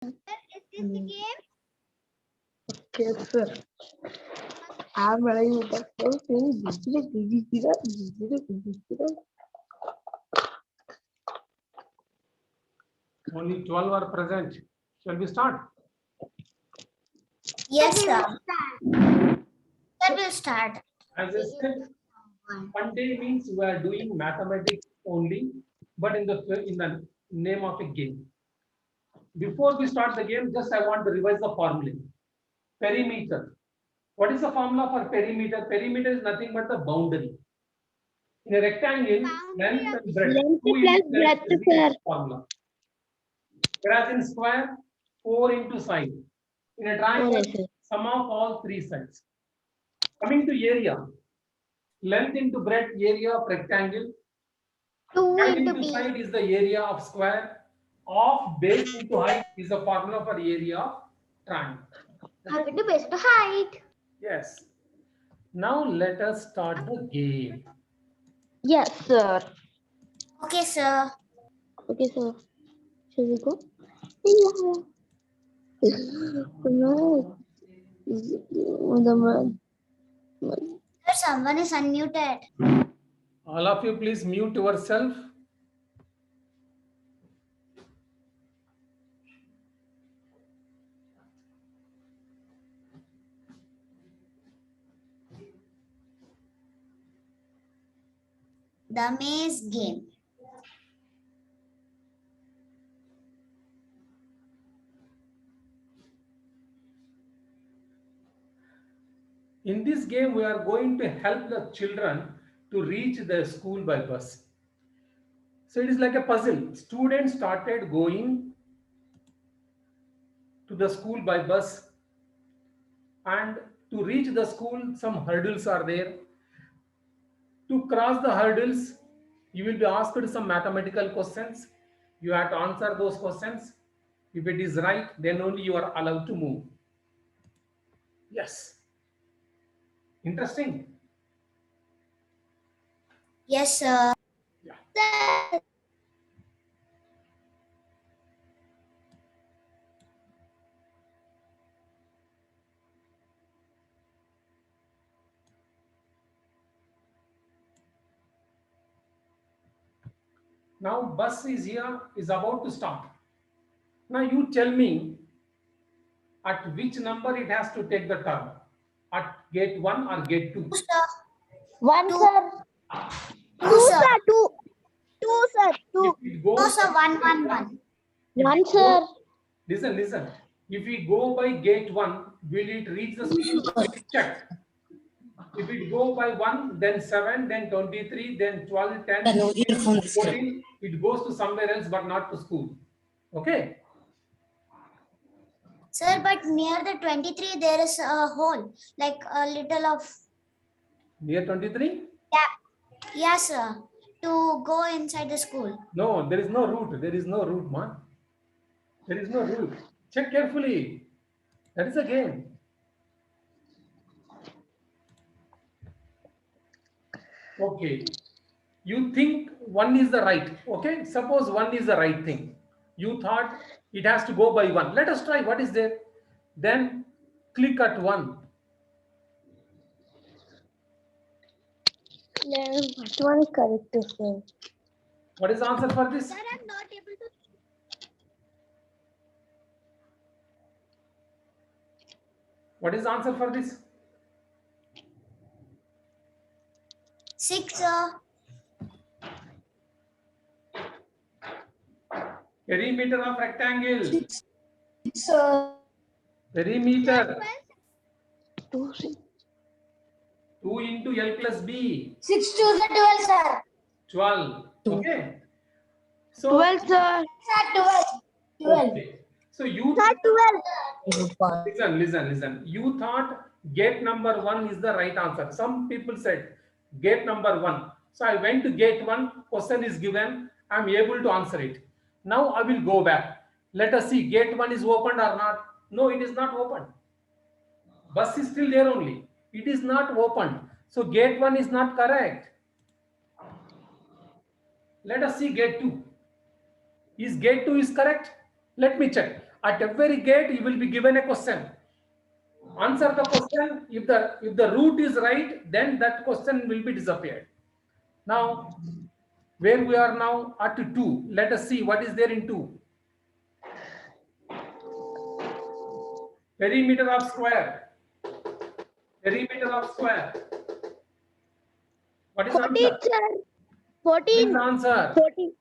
Is this the game? Okay, sir. I'm ready with the first thing. Only 12 are present. Shall we start? Yes, sir. Sir, we'll start. As I said, Monday means we are doing mathematics only, but in the name of a game. Before we start the game, just I want to revise the formula. Perimeter. What is the formula for perimeter? Perimeter is nothing but the boundary. In a rectangle, length and breadth. Length Two plus into breadth, is the sir. formula. Whereas in square, 4 into side. In a triangle, Sir. sum of all three sides. Coming to area. Length into breadth, area of rectangle. 2 Height into into B. side is the area of square. Of base into height is the formula for area of triangle. Half into base to height. Yes. Now let us start the game. Yes, sir. Okay, sir. Okay, sir. Shall we go? Yeah. No. Sir, someone is unmuted. All of you, please mute yourself. The maze game. In this game, we are going to help the children to reach the school by bus. So it is like a puzzle. Students started going to the school by bus, and to reach the school, some hurdles are there. To cross the hurdles, you will be asked some mathematical questions. You have to answer those questions. If it is right, then only you are allowed to move. Yes. Interesting. Yes, sir. Yeah. Sir. Now bus is here, is about to start. Now you tell me at which number it has to take the turn. At gate 1 or gate 2? Sir. One, Two. sir. Two, sir. Two. Two, sir. If it goes No, sir. 1, 1, 1. One, sir. Listen. If we go by gate 1, will it reach the school? Check. If it go by 1, then 7, then 23, then 12, 10, 14, it goes to somewhere else but not to school. Okay? Sir, but near the 23, there is a hole, like a little of. Near 23? Yeah. Yes, sir. To go inside the school. No, there is no route. There is no route, man. There is no route. Check carefully. That is a game. Okay. You think 1 is the right. Okay. Suppose 1 is the right thing. You thought it has to go by 1. Let us try. What is there? Then click at 1. Which one is correct, sir? What is the answer for this? Sir, I'm not able to. What is the answer for this? 6, sir. Perimeter of rectangle. Sir. Perimeter. 2, 2 into L plus B. 6 to the 12, sir. 12. Okay. So 12, sir. Sir, 12. okay. So you 12. listen. You thought gate number 1 is the right answer. Some people said gate number 1. So I went to gate 1. Question is given. I am able to answer it. Now I will go back. Let us see gate 1 is opened or not. No, it is not opened. Bus is still there only. It is not opened. So gate 1 is not correct. Let us see gate 2. Is gate 2 is correct? Let me check. At every gate, you will be given a question. Answer the question. If the route is right, then that question will be disappeared. Now, where we are now at 2. Let us see what is there in 2. Perimeter of square. Perimeter of square. What is the 14, answer? sir. What is 14. the answer? 14.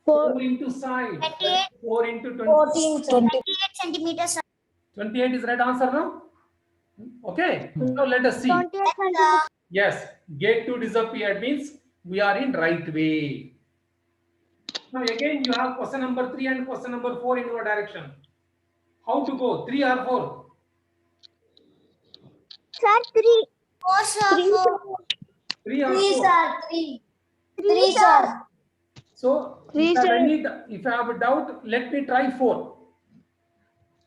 4 into side. 28. 4 into 20. 28 centimeters, sir. 28 is right answer, no? Okay. Now let us see. 28 Let's, centimeters. Yes, gate 2 disappeared means we are in right way. Now again you have question number 3 and question number 4 in your direction. How to go? 3 or 4? Sir, 3. 4, sir. 3, 4. 3 or 3, 4? sir. 3. 3, sir. So Three, if I sir. if I have a doubt, let me try 4.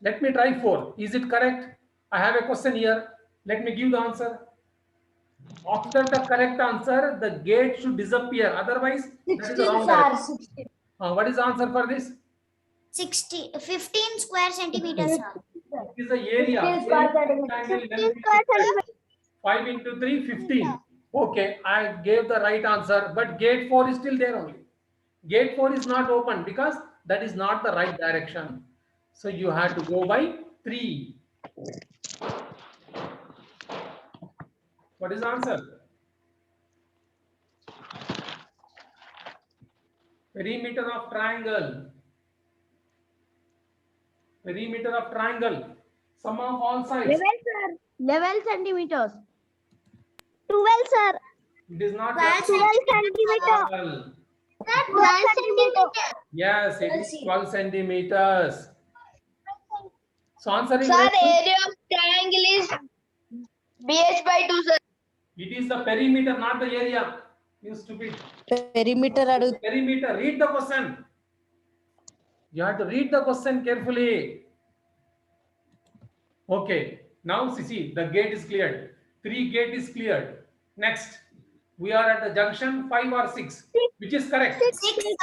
Let me try 4. Is it correct? I have a question here. Let me give the answer. After the correct answer, the gate should disappear. Otherwise, that is the wrong direction. What is the answer for this? 15 square centimeters, sir. It is the area. 15 square centimeters. 15 square centimeters. 5 into 3, 15. Okay, I gave the right answer, but gate 4 is still there only. Gate 4 is not open because that is not the right direction. So you have to go by 3. What is the answer? Perimeter of triangle. Perimeter of triangle. Sum of all sides. 11, sir. 11 centimeters. 12, sir. It is not 12 12 centimeters. 12. 12 centimeters. Yes, it is 12 centimeters. So answer is Sir, right. area of triangle is BH by 2, sir. It is the perimeter, not the area. You stupid. Perimeter adu Perimeter. Read the question. You have to read the question carefully. Okay. Now see, the gate is cleared. 3 gate is cleared. Next, we are at the junction 5 or 6. Which is correct? 6,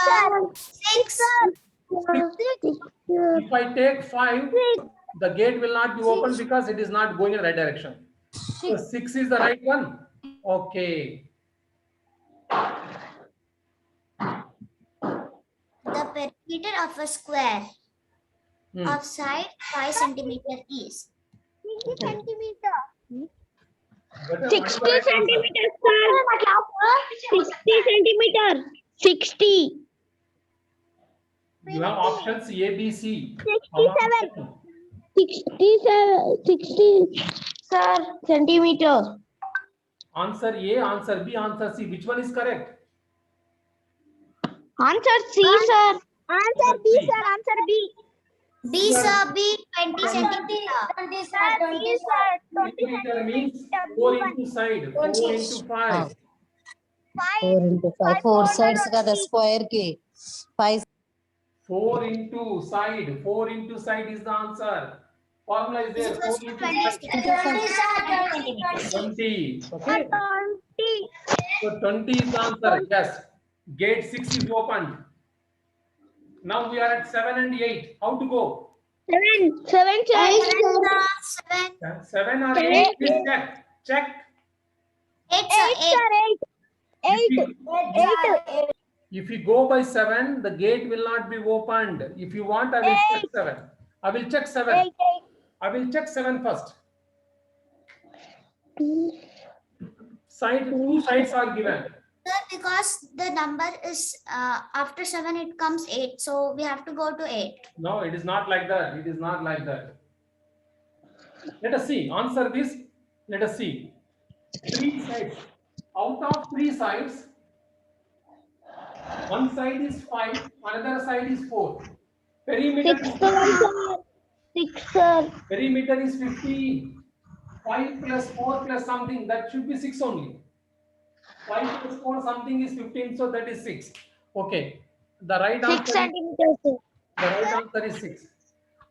sir. 6. If I take 5, the gate will not be open because it is not going in the right direction. So 6 is the right one. Okay. The perimeter of a square Hmm. of side 5 centimeter is 60 centimeters. Better, 60 what is the right answer? centimeters, sir. 60 centimeters. 60. You have options A, B, C. 67. 60, sir, centimeters. Answer A, answer B, answer C. Which one is correct? Answer C, sir. Answer B, C. sir. Answer B. B, sir. B 20 centimeter. 20, sir. 20, sir. 20 Perimeter means centimeters. 4 into side. 4 into 5. 4 into 5 4 sides kada square ki 5 4 into side. 4 into side is the answer. Formula is there. 4 into 20, 20. Okay. 20. So 20 is the answer. Yes. Gate 6 is opened. Now we are at 7 and 8. How to go? 7, 7, sir. 7. 7 or 8? Please check. Check. 8, 8, sir. 8. sir. 8. 8. If you go by 7, the gate will not be opened. If you want, I will check 7. I will check 7. 8. I will check 7 first. Side, 2 sides are given. Sir, because the number is after 7 it comes 8, so we have to go to 8. No, it is not like that. It is not like that. Let us see. Answer this. Let us see. 3 sides. Out of 3 sides, one side is 5, another side is 4. Perimeter 6, is sir. 6, sir. Perimeter is 15. 5 plus 4 plus something, that should be 6 only. 5 plus 4 something is 15, so that is 6. Okay. The right 6 answer is, centimeters. the right answer is 6.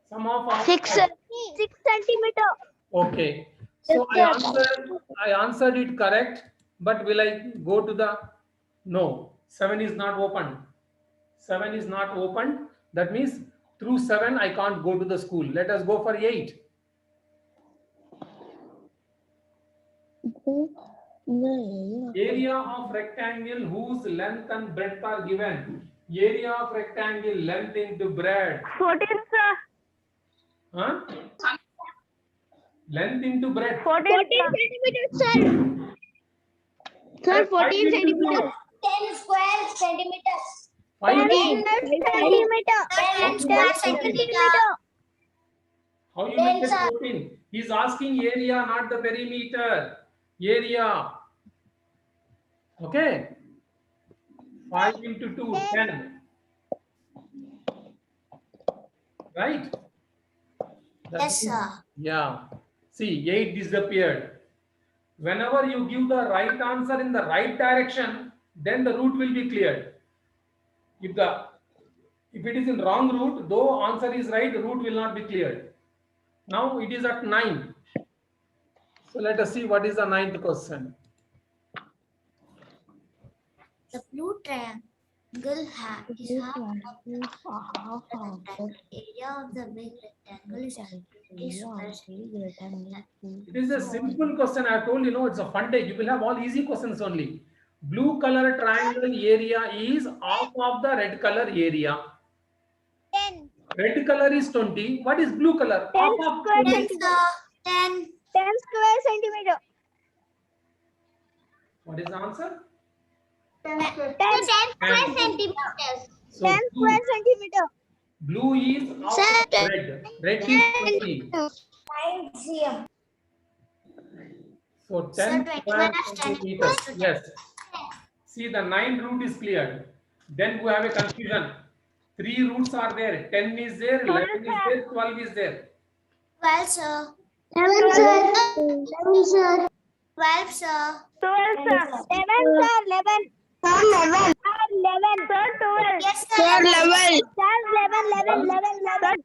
Sum of all 6, sir. 6 centimeters. Okay. So I answered it correct, but will I go to the no? 7 is not open. 7 is not open. That means Through 7, I can't go to the school. Let us go for 8. Area of rectangle whose length and breadth are given. Area of rectangle, length into breadth. 14, sir. Huh? Length into breadth. 14 centimeters, sir. Sir, 5 14 into centimeters. 10 square centimeters. 5 into Centimeter. 10 square centimeter. how you 10, will get sir. 14? He's asking area, not the perimeter. Area. Okay. 5 into 2, 10. Right? Yes, sir. Yeah. See, 8 disappeared. Whenever you give the right answer in the right direction, then the route will be cleared. If it is in wrong route, though answer is right, the route will not be cleared. Now it is at 9. So let us see what is the 9th question. The blue triangle is half of the rectangle. Area of the big rectangle is 50 square centimeters. It is a simple question. I have told you, know, it's a fun day. You will have all easy questions only. Blue color triangle area is half of the red color area. 10. Red color is 20. What is blue color? 10 Half of square 20. 10, sir. 10. 10 square centimeter. What is the answer? 10 square centimeters. So 10 blue, square centimeter. blue is half of red. Red is 20. 9 cm. So Sir, 10 21 square is 10 centimeters. equals to 10. Yes. See, the 9 root is cleared. Then we have a confusion. 3 roots are there. 10 is there, 11 is there, 12 is there. 12, sir. 11, sir. 12, sir. 12, sir. 12, sir. 11, sir. 11. Sir, 11. 11, sir. 12. Yes, sir. 11. Sir, 11, 11, 11, 11.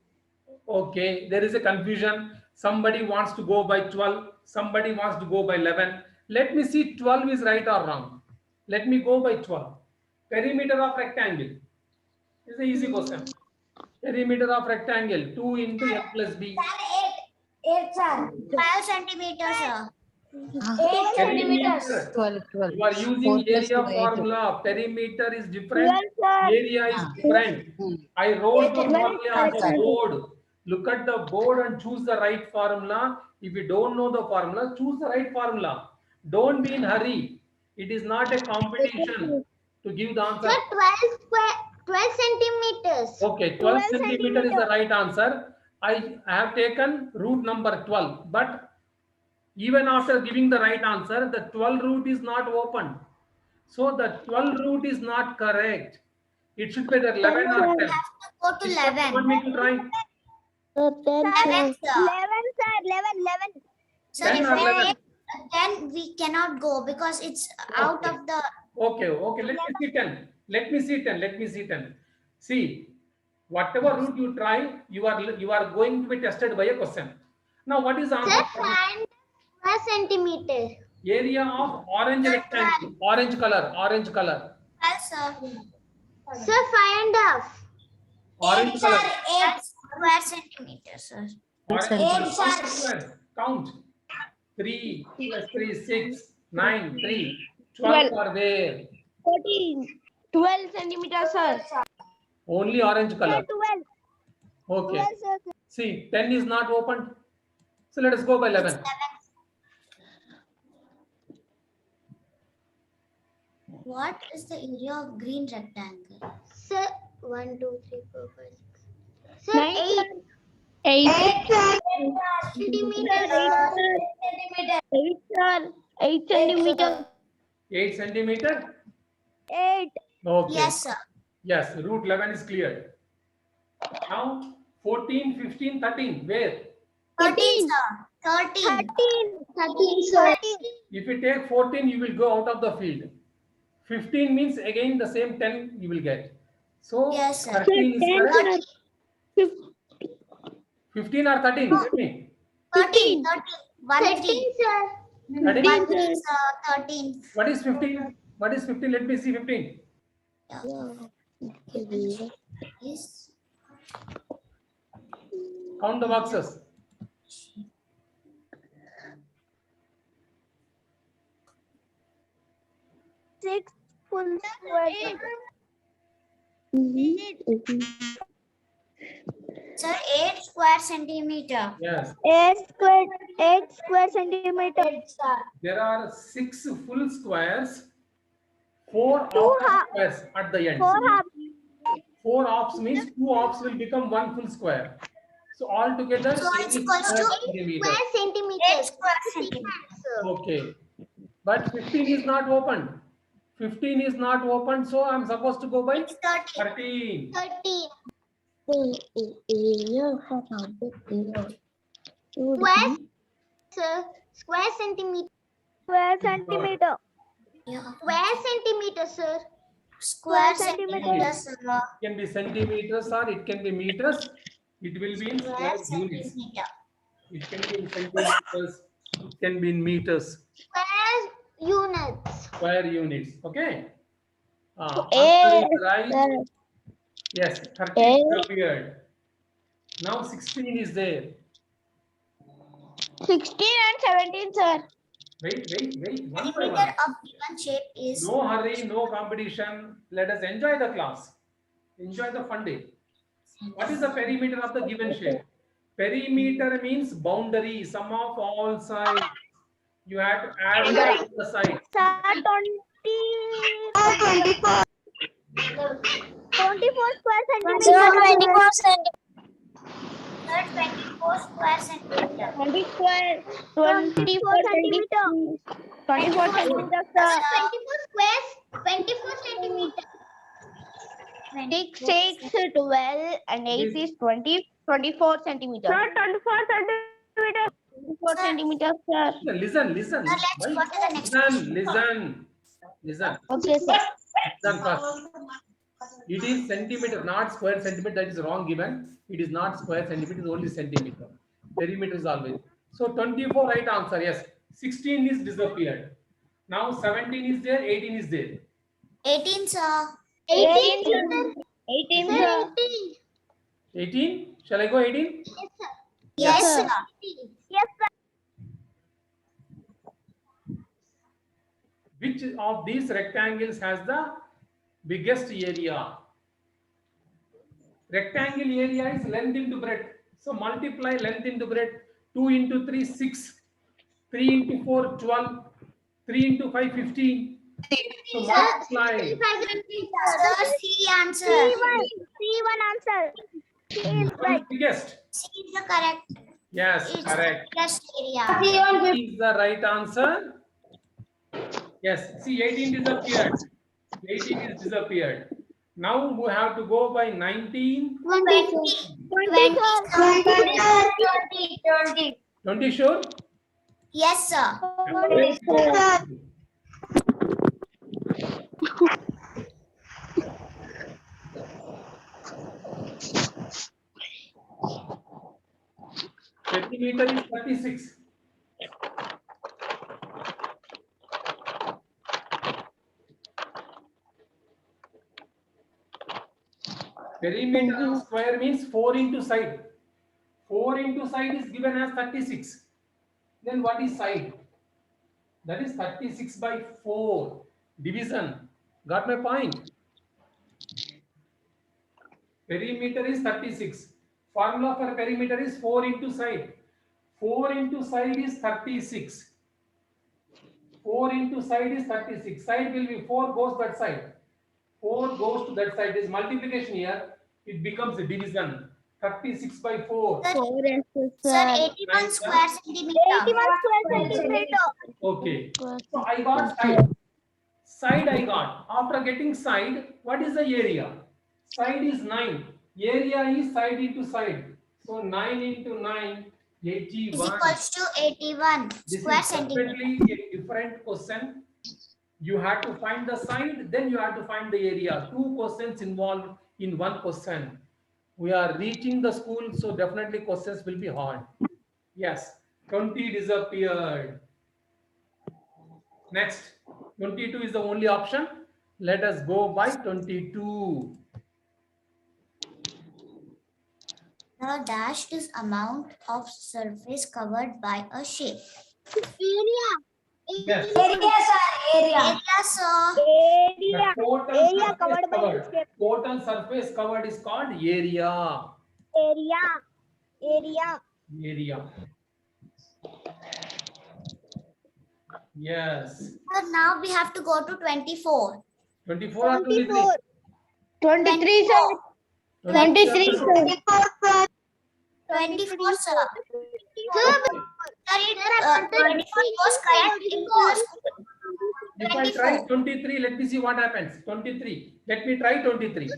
Okay, there is a confusion. Somebody wants to go by 12. Somebody wants to go by 11. Let me see 12 is right or wrong. Let me go by 12. Perimeter of rectangle. This is an easy question. Perimeter of rectangle. 2 into f plus b. 8, sir. 12 centimeters, sir. 8 Perimeter. centimeters. 12, 12. You are using 4 plus area 2, 8. formula. Perimeter is different. 12, sir. Area is different. I wrote the formula on the Correct. board. Look at the board and choose the right formula. If you don't know the formula, choose the right formula. Don't be in hurry. It is not a competition to give the answer. 12 centimeters. Okay, 12 12 centimeter is the right answer. I have taken root number 12, but even after giving the right answer, the 12 root is not open. So the 12 root is not correct. It should be the 11 or 10. Go to 11. Want me to try? 11, sir. 11, sir. 11, 11. Sir, 10 if or we 11? take 10, we cannot go because it's out Okay. of the. Okay, let me see 10. Let me see 10. See, whatever route you try, you are going to be tested by a question. Now, what is the answer? for this? 12 centimeters. Area of orange rectangle, orange color. 12, sir. Sir, 5.5. Orange color. 8 square centimeters, sir. Orange Eight, color. sir. Count. 3 plus 3, 6, 9, 3. 12 are there. 14. 12 centimeters, sir. Only orange color. 12. Okay. 12, sir. See, 10 is not opened. So let us go by 11. What is the area of green rectangle? Sir, 1, 2, 3, 4, 5, 6. Sir, 8. 8 centimeters. 8, sir. 8 centimeters. 8 centimeter. 8. Okay. Yes, sir. Yes, root 11 is cleared. Now 14, 15, 13. Where? 13, sir. 13. 13, sir. If you take 14, you will go out of the field. 15 means again the same 10 you will get. So Yes, sir. 13 is correct. 13. 15 or 13? Tell me. 13. 13, sir. 13? 13, sir. 13. What is 15? What is 15? Let me see 15. Yes. Count the boxes. Six full square. Sir, 8 square centimeter. Yes. 8 square centimeter. There are 6 full squares, 4 Two half half- squares at the end. 4 half. 4 halves means 2 halves will become 1 full square. So altogether, So it's 8 equals square to centimeters. Centimeters. 8 square centimeters. Okay. But 15 is not opened. 15 is not opened, so I'm supposed to go by It's 30. 13. 30. Square. Sir, square centimeter. Square centimeter. Yeah. Square centimeter, sir. Square centimeter. centimeters. It can be centimeters or it can be meters. It will be in Square square units. centimeter. It can be in centimeters. It can be in meters. Square units. Square units. Okay. Answer is right. Yes, 13 appeared. Now 16 is there. 16 and 17, sir. Wait. One by Perimeter one. of given shape is No hurry, no competition. Let us enjoy the class. Enjoy the fun day. What is the perimeter of the given shape? Perimeter means boundary, sum of all sides. You have to add all the sides. Sir, 24 square centimeter. Sir, 24 square centimeter. 24 centimeter. 24 centimeter, sir. 24 centimeter. 6, 6, 12, and 8 is 20, 24 centimeter. Sir, 24 centimeter. 24 centimeters, sir. Listen. Sir, let's go to the next Listen. Okay, sir. Listen first. It is centimeter, not square centimeter. That is wrong given. It is not square centimeter. It is only centimeter. Perimeter is always. So 24 right answer. Yes. 16 is disappeared. Now 17 is there. 18 is there. 18, sir. 18, sir. 18, sir. 18. Shall I go 18? Yes, sir. sir. Yes, sir. Which of these rectangles has the biggest area? Rectangle area is length into breadth. So multiply length into breadth. 2 into 3, 6. 3 into 4, 12. 3 into 5, 15. So multiply. Sir, C answer. C1 answer. C is What is biggest? C is the correct. Yes, It's correct. biggest area. Is the right answer. Yes, see 18 disappeared. 18 is disappeared. Now we have to go by 19. 20. 20 sure? Yes, sir. Centimeter is 36. Perimeter of square means 4 into side. 4 into side is given as 36. Then what is side? That is 36 by 4. Division. Got my point? Perimeter is 36. Formula for perimeter is 4 into side. 4 into side is 36. 4 into side is 36. Side will be 4 goes that side. 4 goes to that side. Is multiplication here. It becomes a division. 36 by 4. Sir, 81 square centimeter. 81 square centimeter. Okay. So I got side. Side I got. After getting side, what is the area? Side is 9. Area is side into side. So 9 into 9, Is 81. equals to 81 This square is centimeter. definitely a different question. You have to find the side, then you have to find the area. 2 questions involved in 1 question. We are reaching the school, so definitely questions will be hard. Yes, 20 disappeared. Next, 22 is the only option. Let us go by 22. The dash is amount of surface covered by a shape. Area. Yes. Area, sir. The Area. total Area surface covered by the covered. shape. Total surface covered is called area. Area. Area. Area. Yes. So now we have to go to 24. 24 or 23? 23, sir. 23, sir. 24, sir. Sir, Sir, 24 was correct. It was If I try 23, let me see what happens. 23. Let me try 23. the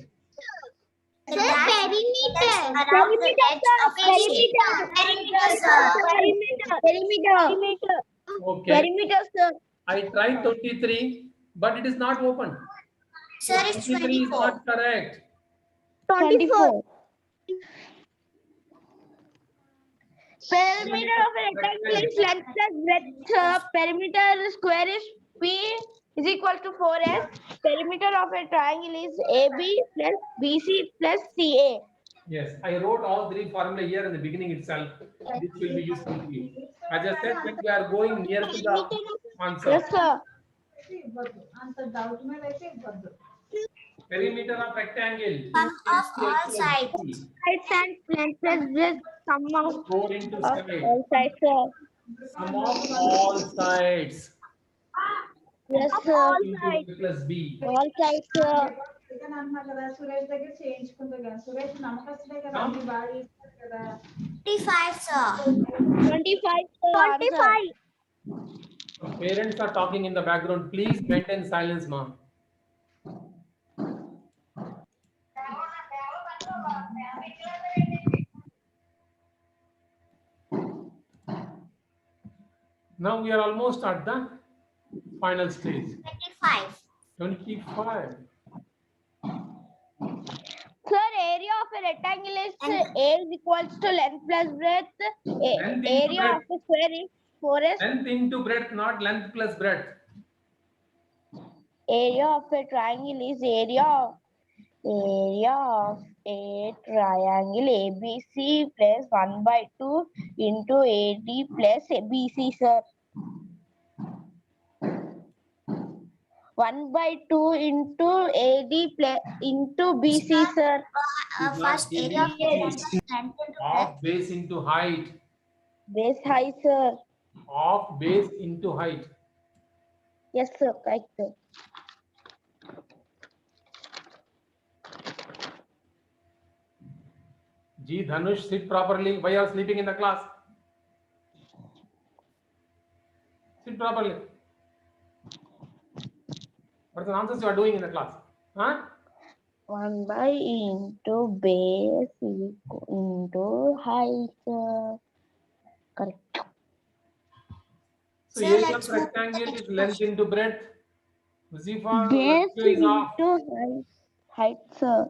dash perimeter. around the edge of a shape. Perimeter, sir. Perimeter. Okay. Perimeter, sir. I tried 23, but it is not open. Sir, it's 23 is 24. not correct. 24. Perimeter of a rectangle is length plus breadth. Perimeter square is P is equal to 4S. Perimeter of a triangle is AB plus BC plus CA. Yes, I wrote all three formula here in the beginning itself. This will be useful to you. As I said, that we are going near to the answer. Yes, sir. Perimeter of rectangle. Sum 2 of into all X plus sides. B. Sides and length plus breadth sum of 4 into all side. sides, sir. Sum of all sides. Yes, sir. Into A plus B. All sides, sir. Now, 25, sir. 25, sir. 25. parents are talking in the background. Please maintain silence, ma'am. Now we are almost at the final stage. 25. 25. Sir, area of a rectangle is A is equals to length plus breadth. Length into Area breadth. of a square is 4S. Length into breadth, not length plus breadth. Area of a triangle is area of a triangle ABC plus 1 by 2 into AD plus BC, sir. 1 by 2 into AD plus into BC, sir. It's not First area of ABC. the length into breadth. Of base into height. Base height, sir. Of base into height. Yes, sir. Correct, sir. G. Dhanush, sit properly. Why are you sleeping in the class? Sit properly. What are the nonsense you are doing in the class? Huh? 1 by into base into height, sir. Correct. So Sir, area let's of move to the rectangle next is length question. into breadth. Zifa, Base ratio is off. into height, sir.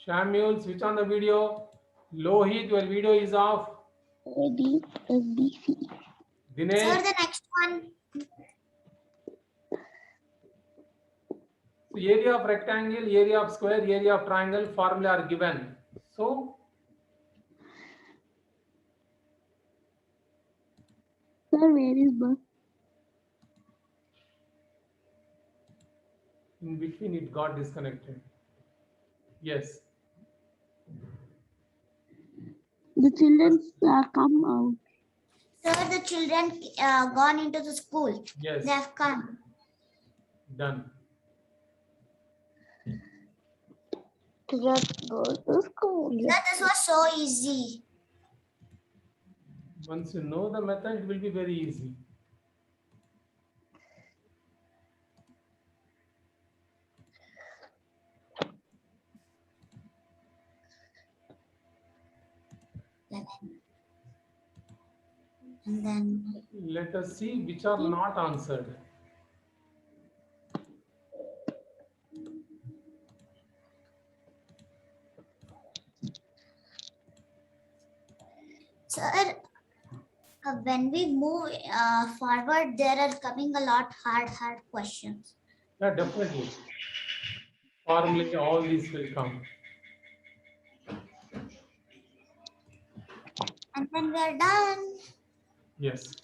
Shamuel, switch on the video. Lohit, your video is off. AD plus BC. Sir, Dinesh, the next one. so area of rectangle, area of square, area of triangle, formula are given. So, Sir, where is bus? in between it got disconnected. Yes. The children come out. Sir, the children gone into the school. Yes. They have come. Done. Let's go to school. Sir, this was so easy. Once you know the method, it will be very easy. And then Let us see which are not answered. sir, when we move forward, there are coming a lot hard questions. Yeah, definitely. Formally, all these will come. Then we are done. Yes.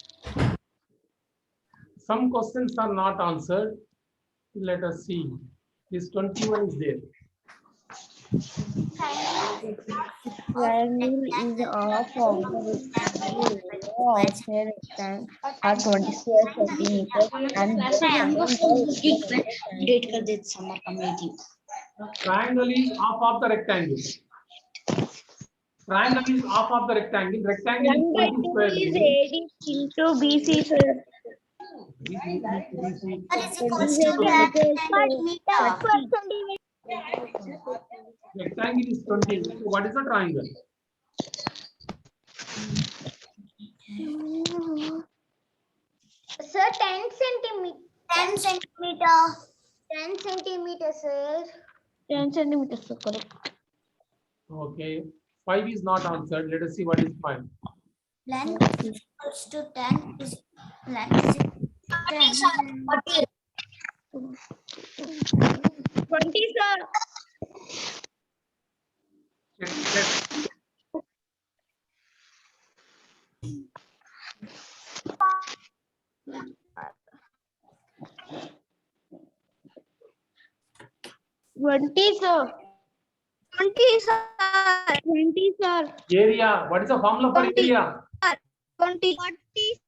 Some questions are not answered. Let us see. This 21 is there. Triangle is half of the rectangle area of a rectangle are 20 square centimeters and the update कर दे summer का meeting Triangle is half of the rectangle. Triangle is half of the rectangle. Rectangle is 1 by 20 2 square is meters. AD into BC, sir. That is equals 20 to 10 centimeters per centimeter. Rectangle is 20. So what is the triangle? Sir, 10 centimeter. 10 centimeter. 10 centimeters, sir. 10 centimeters, sir. Correct. Okay. 5 is not answered. Let us see what is 5. Length is equals to 10 is length is equals to 10. 20, sir. Check. Sir. 20, sir. 20, sir. Area. What is the formula for 20. area? 20. 20.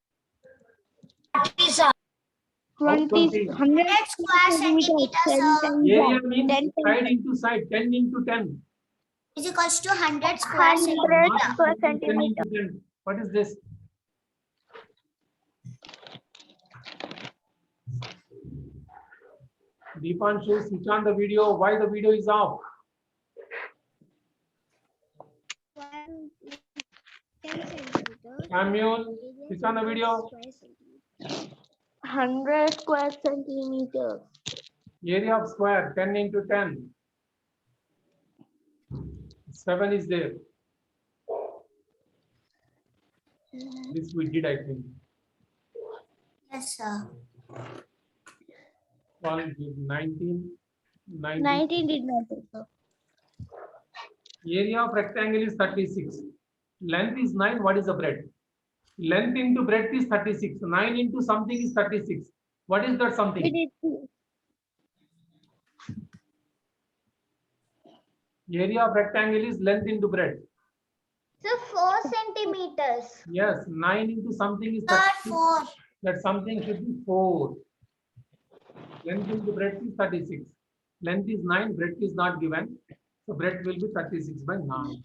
20. 100 square centimeters, sir. Area means side into side. 10 into 10. Is equals to 100 square 100 centimeter. square 10 centimeter. into 10. What is this? Deepanshu, switch on the video. Why the video is off? Samuel, switch on the video. 100 square centimeters. Area of square 10 into 10. 7 is there. This we did, I think. Yes, sir. 12 is 19. 19 did not, sir. Area of rectangle is 36. Length is 9. What is the breadth? Length into breadth is 36. 9 into something is 36. What is that something? We did two. Area of rectangle is length into breadth. So 4 centimeters. Yes, 9 into something is Sir, 36. 4. That something should be 4. Length into breadth is 36. Length is 9, breadth is not given. So breadth will be 36 by 9.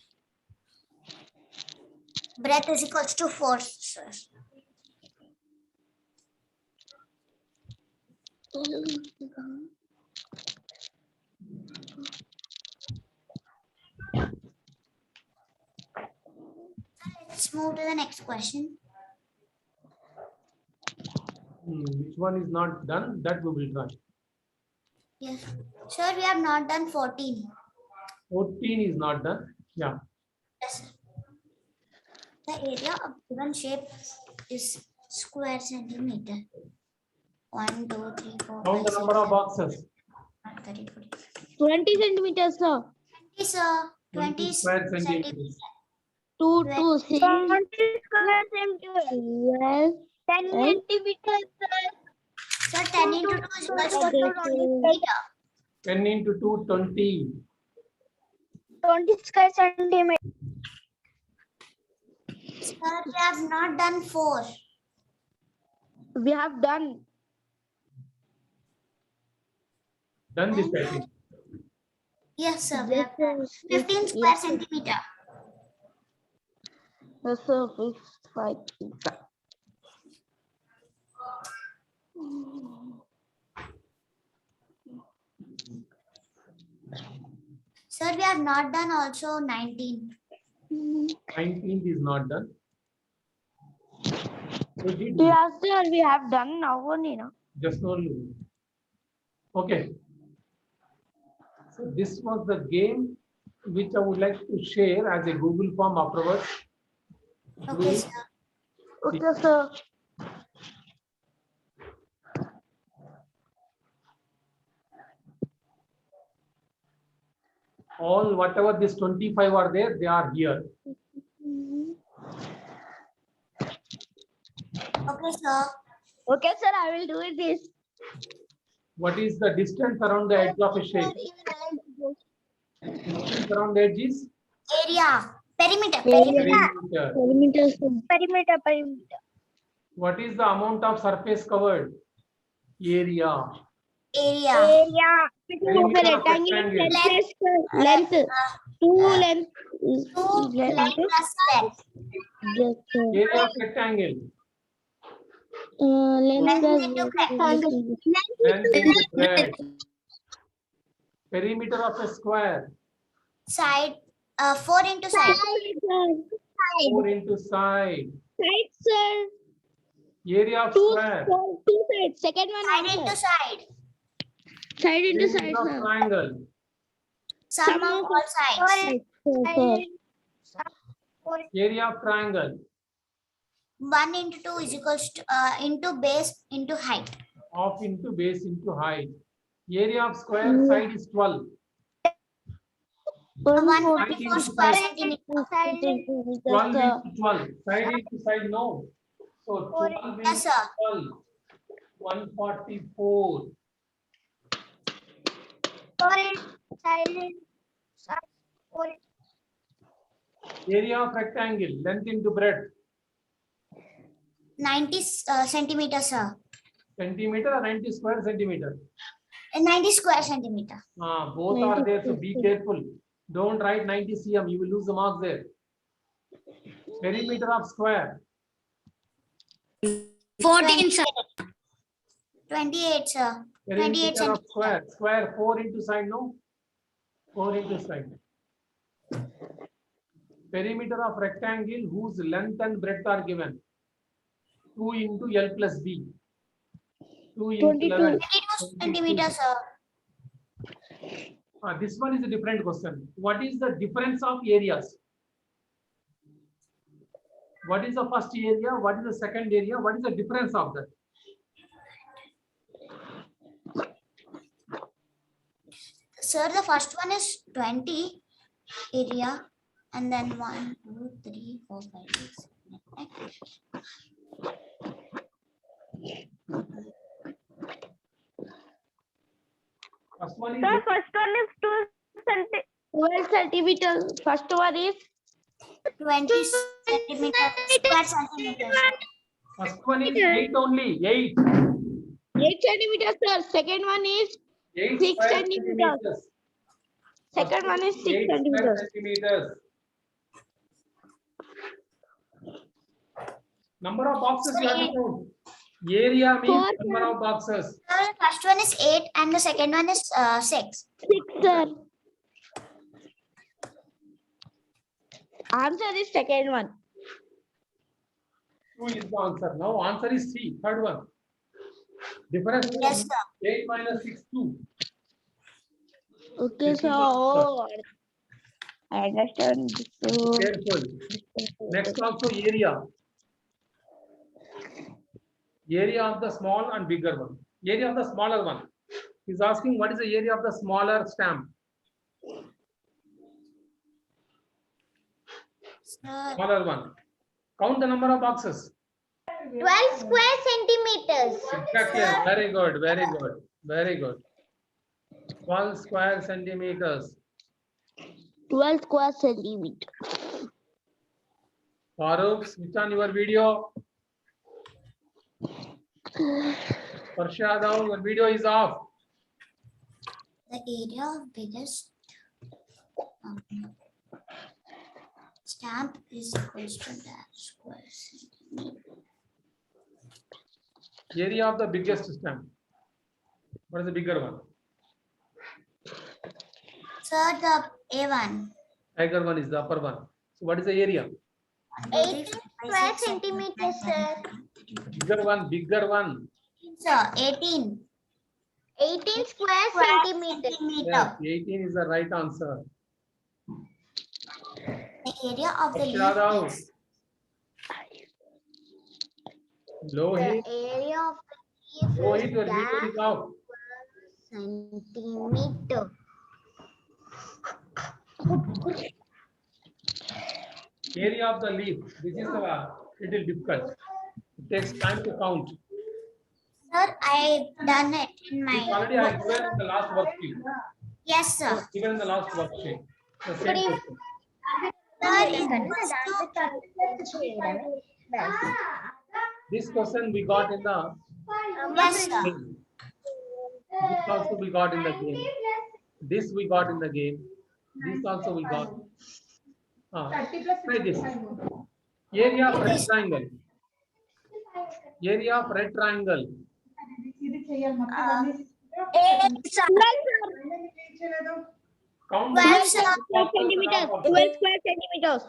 Breadth is equals to 4, sir. Let's move to the next question. Which one is not done? That we will try. Yes. Sir, we have not done 14. 14 is not done. Yeah. Yes, sir. The area of given shape is square centimeter. 1, 2, 3, 4, Count 5, the 6, number of 7, boxes. 30, 40. 20 centimeters, sir. 20, sir. 20 20 square centimeters. centimeters. 2, 20 2, 6. 20 square centimeters. 10 centimeters, Sir, 10 into 2 is equals to 20 meter. 10 into 2, 20. 20 square centimeters. Sir, we have not done 4. We have done. Done this, I think. Yes, sir. We have done. This 15 square centimeter. The surface 5. Sir, we have not done also 19. 19 is not done. We did Last year we have done now only, no? just only. Okay. So this was the game which I would like to share as a Google form afterwards. Okay, sir. Okay, sir. All whatever this 25 are there, they are here. Okay, sir. Okay, sir, I will do it this. What is the distance around the edge of a shape? Distance around the edge is Area. Perimeter. perimeter. Perimeter, sir. Perimeter. What is the amount of surface covered? Area. Area. Area. Perimeter of Rectangle rectangle. length. Two length. 2 length plus length. Yes, sir. Area of rectangle. Length plus into breadth. Length into breadth. Perimeter of a square. Side. 4 into side. 4 into side. Side, sir. Area of Two square. sides. Second one Side answer. into side. Side into side, Perimeter of sir. triangle. Sum of all sides. Area of triangle. 1 into 2 is equals to into base into height. Half into base into height. Area of square side is 12. 144 square centimeters. 12 into 12. Side into side, no. So 12 Yes, into sir. 12. 144. Area of rectangle. Length into breadth. 90 centimeters, sir. Centimeter or 90 square centimeter. 90 square centimeter. Both are there, so be careful. Don't write 90 cm, you will lose the marks there. Perimeter of square. 14, sir. 28, sir. 28 Perimeter of centimeters. square. Square 4 into side, no? 4 into side. Perimeter of rectangle whose length and breadth are given. 2 into L plus B. 2 into 22. 11. 22 centimeters, sir. This one is a different question. What is the difference of areas? What is the first area? What is the second area? What is the difference of that? Sir, the first one is 20 area, and then 1, 2, 3, 4, 5, 6, 7, 8. First one is Sir, first one is 12 centimeters. First one is 20 centimeters. Square centimeters. First one is 8 only. 8. 8 centimeters, sir. Second one is 8 6 square centimeters. Second one is 6 8 centimeters. centimeters. Number of boxes you have to count. Area means Four, number of boxes. Sir, the first one is 8 and the second one is 6. 6, sir. Answer is second one. 2 is the answer. Now answer is C. Third one. Difference is Yes, sir. 8 minus 6, 2. Okay, This is sir. the Oh, I understand. So, Careful. Next also area. Area of the small and bigger one. Area of the smaller one. He's asking what is the area of the smaller stamp? Sir, Smaller one. Count the number of boxes. 12 square centimeters. Exactly. Very good. Very good. Very good. 12 square centimeters. 12 square centimeter. Farooq, switch on your video. Farshad, your video is off. The area of biggest stamp is equals to dash square centimeter. Area of the biggest stamp. What is the bigger one? Sir, the A1. Tiger one is the upper one. So what is the area? 8 square centimeters, sir. Bigger one, bigger one. Sir, 18. 18 square centimeters. Yes, 18 is the right answer. The area of the Farshad, leaf is Lohit, area of the leaf Lohit, your video is off. centimeter. Area of the leaf. This is a little difficult. takes time to count. Sir, I done it in It's already my I given in the last worksheet. yes, sir. Given in the last worksheet. The same question. Sir, equals to This question we got in the yes, sir. game. This also we got in the game. This we got in the game. This also we got. Try this. Area of red triangle. Area of red triangle. Count the 12 full centimeters. boxes 12 square centimeters.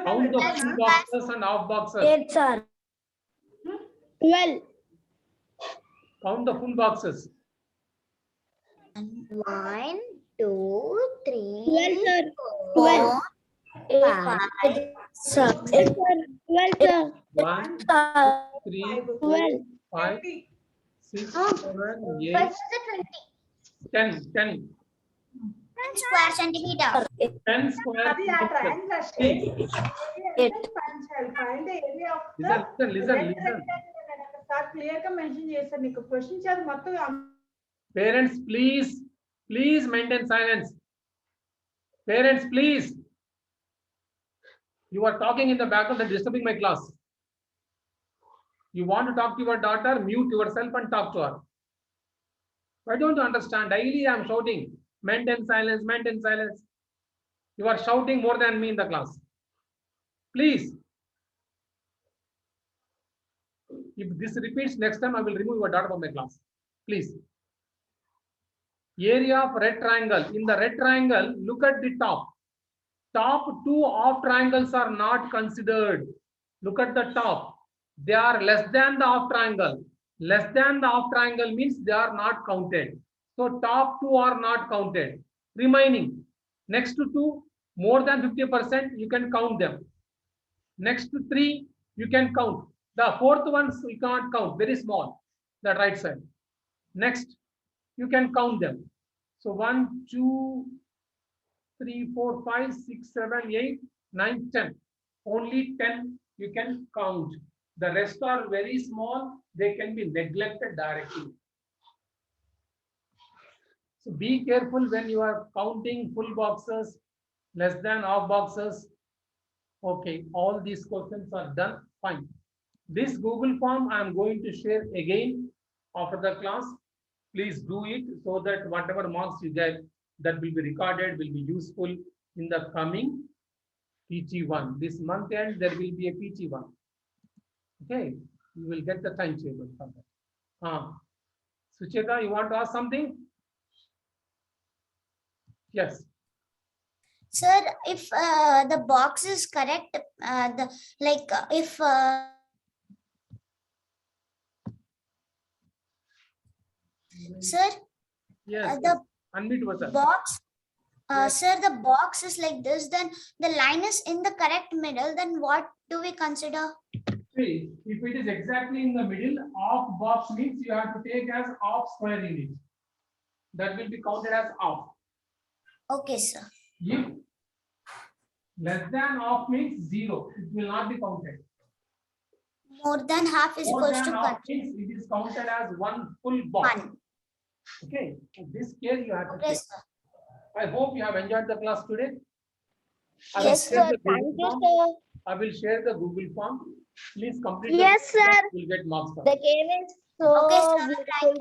Count the full boxes and half boxes. 8, sir. 12. Count the full boxes. 1, 2, 3, 12, sir. 4, 12. 5, 6, 12, sir. 1, 3, 12. 5, 6, 7, 8, 10. 10 square centimeter. 10 square meters. See, listen. Clear గా mention చేశారు నీకు question చేసి మొత్తం Parents, please maintain silence. Parents, please. You are talking in the background and disturbing my class. You want to talk to your daughter, mute yourself and talk to her. Why don't you understand? Daily I am shouting, maintain silence, maintain silence. You are shouting more than me in the class. Please. If this repeats next time, I will remove your daughter from my class. Please. Area of red triangle. In the red triangle, look at the top. Top two off triangles are not considered. Look at the top. They are less than the off triangle. Less than the off triangle means they are not counted. So top two are not counted. Remaining next to two, more than 50%, you can count them. Next to three, you can count. The fourth ones you can't count, very small, the right side. Next, you can count them. So 1, 2, 3, 4, 5, 6, 7, 8, 9, 10. Only 10 you can count. The rest are very small, they can be neglected directly. So be careful when you are counting full boxes, less than half boxes. Okay, all these questions are done, fine. This Google form I am going to share again after the class. Please do it so that whatever marks you get, that will be recorded, will be useful in the coming PT1. This month end, there will be a PT1. Okay, you will get the timetable for that. Sucheta, you want to ask something? Yes. Sir, if the box is correct, if sir, Yes. the Unmute yourself. box, Yes. sir, the box is like this, then the line is in the correct middle, then what do we consider? See, if it is exactly in the middle, off box means you have to take as off square in it. That will be counted as off. Okay, sir. If less than off means 0, it will not be counted. More than half is More equals than to half means it is counted as one full box. 1. Okay, so this care you have to Okay, take. sir. I hope you have enjoyed the class today. I will Yes, share Sir, the Google thank you, form. sir. I will share the Google form. Please complete. Yes, the sir. You'll get marks for it. The game is so Okay, sir. Thank beautiful. you.